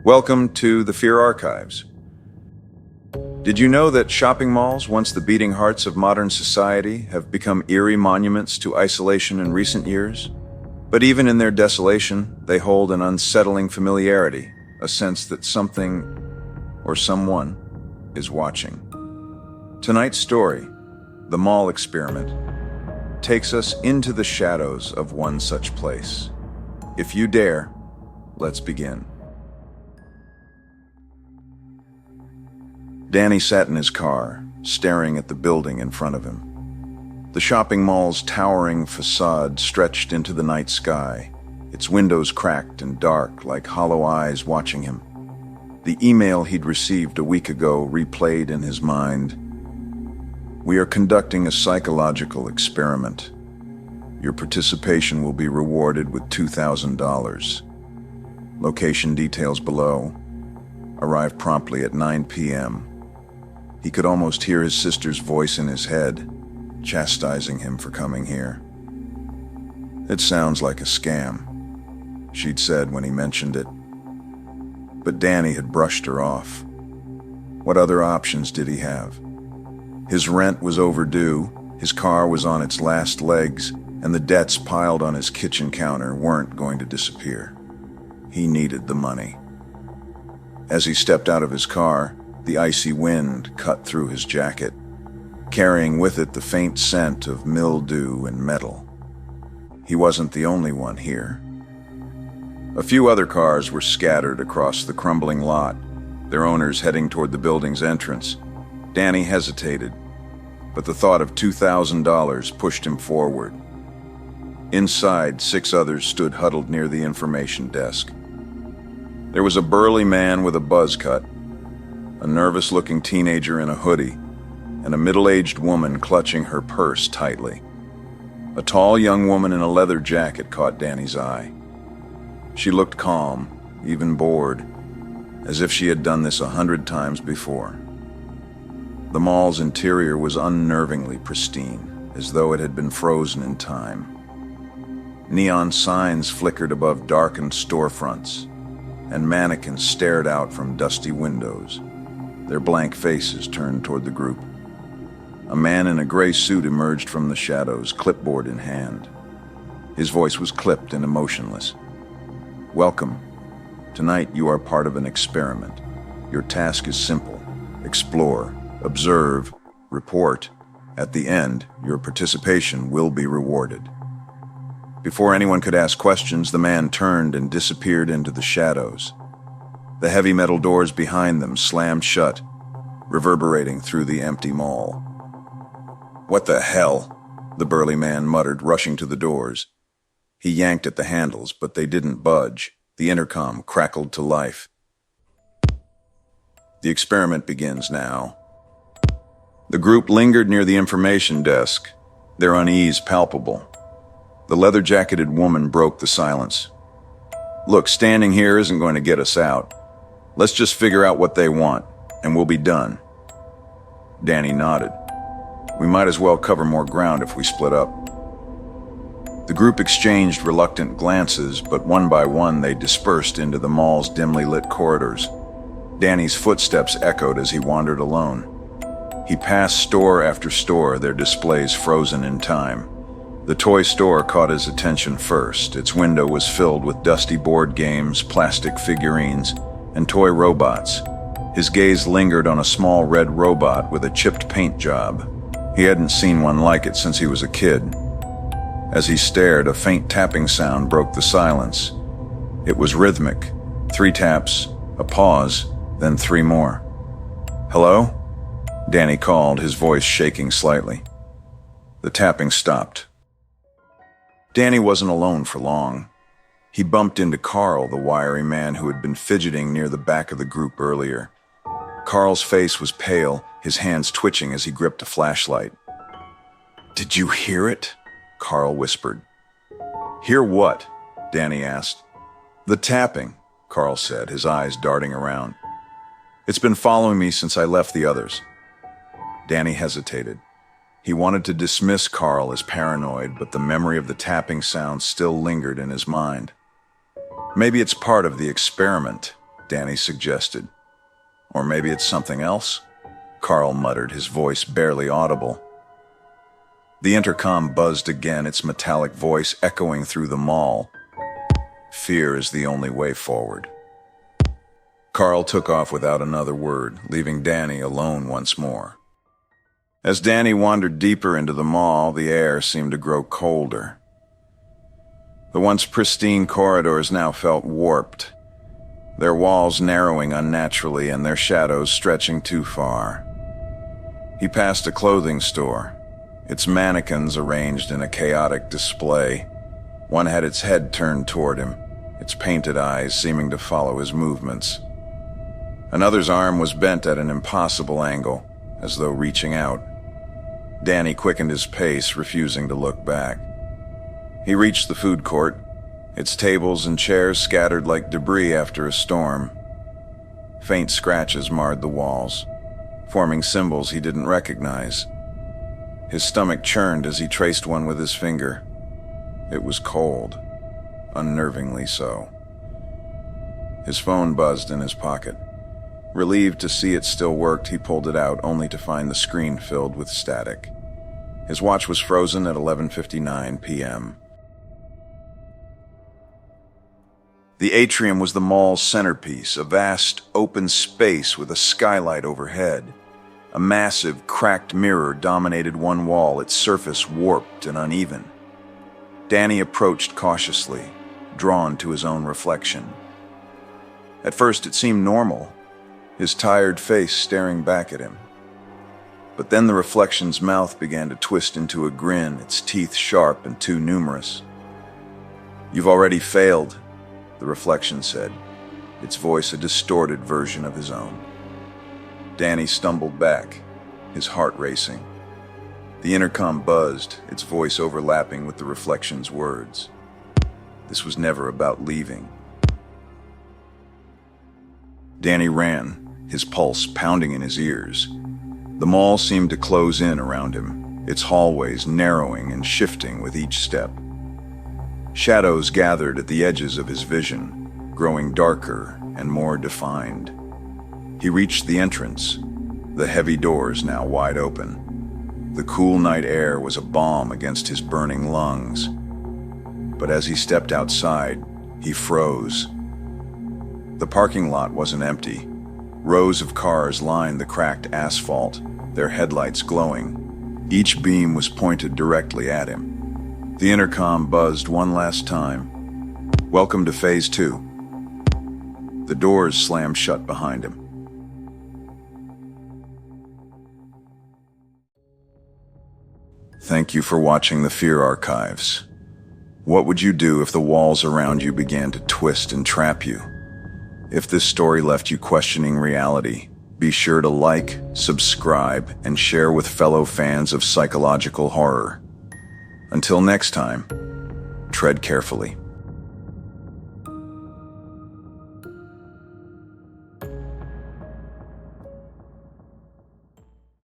Welcome to the Fear Archives. Did you know that shopping malls, once the beating hearts of modern society, have become eerie monuments to isolation in recent years? But even in their desolation, they hold an unsettling familiarity, a sense that something or someone is watching. Tonight's story, The Mall Experiment, takes us into the shadows of one such place. If you dare, let's begin. Danny sat in his car, staring at the building in front of him. The shopping mall's towering facade stretched into the night sky, its windows cracked and dark like hollow eyes watching him. The email he'd received a week ago replayed in his mind. "We are conducting a psychological experiment. Your participation will be rewarded with $2,000. Location details below. Arrive promptly at 9 p.m. He could almost hear his sister's voice in his head, chastising him for coming here. "It sounds like a scam," she'd said when he mentioned it. But Danny had brushed her off. What other options did he have? His rent was overdue, his car was on its last legs, and the debts piled on his kitchen counter weren't going to disappear. He needed the money. As he stepped out of his car, the icy wind cut through his jacket, carrying with it the faint scent of mildew and metal. He wasn't the only one here. A few other cars were scattered across the crumbling lot, their owners heading toward the building's entrance. Danny hesitated, but the thought of $2,000 pushed him forward. Inside, 6 others stood huddled near the information desk. There was a burly man with a buzz cut, a nervous-looking teenager in a hoodie, and a middle-aged woman clutching her purse tightly. A tall young woman in a leather jacket caught Danny's eye. She looked calm, even bored, as if she had done this 100 times before. The mall's interior was unnervingly pristine, as though it had been frozen in time. Neon signs flickered above darkened storefronts, and mannequins stared out from dusty windows, their blank faces turned toward the group. A man in a gray suit emerged from the shadows, clipboard in hand. His voice was clipped and emotionless. "Welcome. Tonight you are part of an experiment. Your task is simple. Explore, observe, report. At the end, your participation will be rewarded." Before anyone could ask questions, the man turned and disappeared into the shadows. The heavy metal doors behind them slammed shut, reverberating through the empty mall. "What the hell?" the burly man muttered, rushing to the doors. He yanked at the handles, but they didn't budge. The intercom crackled to life. "The experiment begins now." The group lingered near the information desk, their unease palpable. The leather-jacketed woman broke the silence. "Look, standing here isn't going to get us out. Let's just figure out what they want, and we'll be done." Danny nodded. "We might as well cover more ground if we split up." The group exchanged reluctant glances, but one by one they dispersed into the mall's dimly lit corridors. Danny's footsteps echoed as he wandered alone. He passed store after store, their displays frozen in time. The toy store caught his attention first. Its window was filled with dusty board games, plastic figurines, and toy robots. His gaze lingered on a small red robot with a chipped paint job. He hadn't seen one like it since he was a kid. As he stared, a faint tapping sound broke the silence. It was rhythmic. 3 taps, a pause, then 3 more. "Hello?" Danny called, his voice shaking slightly. The tapping stopped. Danny wasn't alone for long. He bumped into Carl, the wiry man who had been fidgeting near the back of the group earlier. Carl's face was pale, his hands twitching as he gripped a flashlight. "Did you hear it?" Carl whispered. "Hear what?" Danny asked. "The tapping," Carl said, his eyes darting around. "It's been following me since I left the others." Danny hesitated. He wanted to dismiss Carl as paranoid, but the memory of the tapping sound still lingered in his mind. "Maybe it's part of the experiment," Danny suggested. Or maybe it's something else? Carl muttered, his voice barely audible. The intercom buzzed again, its metallic voice echoing through the mall. Fear is the only way forward. Carl took off without another word, leaving Danny alone once more. As Danny wandered deeper into the mall, the air seemed to grow colder. The once pristine corridors now felt warped, their walls narrowing unnaturally and their shadows stretching too far. He passed a clothing store, its mannequins arranged in a chaotic display. One had its head turned toward him, its painted eyes seeming to follow his movements. Another's arm was bent at an impossible angle, as though reaching out. Danny quickened his pace, refusing to look back. He reached the food court, its tables and chairs scattered like debris after a storm. Faint scratches marred the walls, forming symbols he didn't recognize. His stomach churned as he traced one with his finger. It was cold, unnervingly so. His phone buzzed in his pocket. Relieved to see it still worked, he pulled it out, only to find the screen filled with static. His watch was frozen at 11:59 p.m. The atrium was the mall's centerpiece, a vast, open space with a skylight overhead. A massive, cracked mirror dominated one wall, its surface warped and uneven. Danny approached cautiously, drawn to his own reflection. At first it seemed normal, his tired face staring back at him. But then the reflection's mouth began to twist into a grin, its teeth sharp and too numerous. "You've already failed," the reflection said, its voice a distorted version of his own. Danny stumbled back, his heart racing. The intercom buzzed, its voice overlapping with the reflection's words. This was never about leaving. Danny ran, his pulse pounding in his ears. The mall seemed to close in around him, its hallways narrowing and shifting with each step. Shadows gathered at the edges of his vision, growing darker and more defined. He reached the entrance, the heavy doors now wide open. The cool night air was a balm against his burning lungs. But as he stepped outside, he froze. The parking lot wasn't empty. Rows of cars lined the cracked asphalt, their headlights glowing. Each beam was pointed directly at him. The intercom buzzed one last time. "Welcome to Phase 2. The doors slammed shut behind him. Thank you for watching the Fear Archives. What would you do if the walls around you began to twist and trap you? If this story left you questioning reality, be sure to like, subscribe, and share with fellow fans of psychological horror. Until next time, tread carefully.